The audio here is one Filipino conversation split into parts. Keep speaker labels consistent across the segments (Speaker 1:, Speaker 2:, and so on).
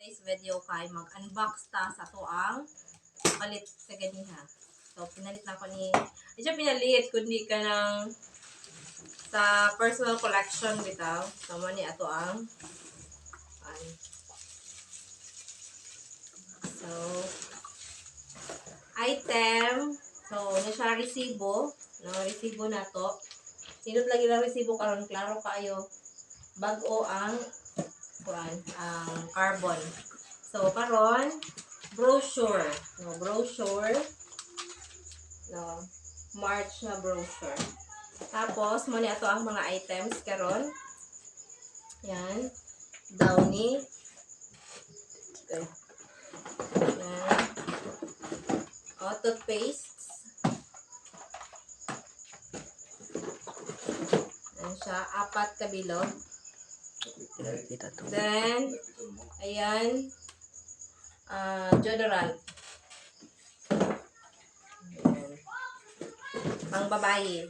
Speaker 1: today's video kay mag-unbox ta sa to ang palit sa ganiha. So, pinalit na ko ni... Hindi siya pinalit, kundi ka ng sa personal collection bitaw. So, mo ni ato ang so, item. So, na siya resibo. No, resibo na to. Sinot lagi lang resibo karon klaro kayo. Bag-o ang carbon. So, karon brochure. No, brochure. No, March na brochure. Tapos, mo ni ato ang mga items karon. Yan. Downy. Okay. Yan. O, toothpaste. Yan siya. 4 kabilog. Then, ayan. Deodorant. Ayan. Pang babae.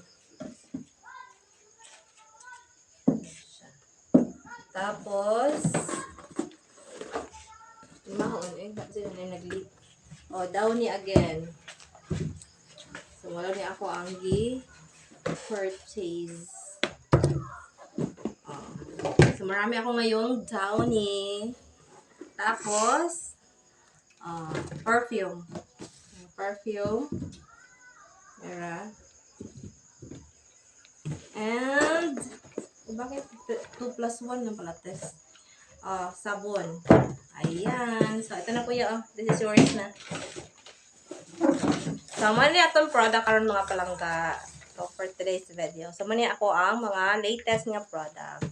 Speaker 1: Tapos, mahon kasi yun ay nag-leak. O, Downy again. So, wala niya ako ang purchase. So, marami ako ngayong Downy. Tapos, perfume. Perfume. Mera. And, bakit 2+1 ng pala test? Sabon. Ayan. So, ito na kuya. This is yours na. So, mali atong product karon mga palangga. So, for today's video. So, mali ako ang mga latest nga product.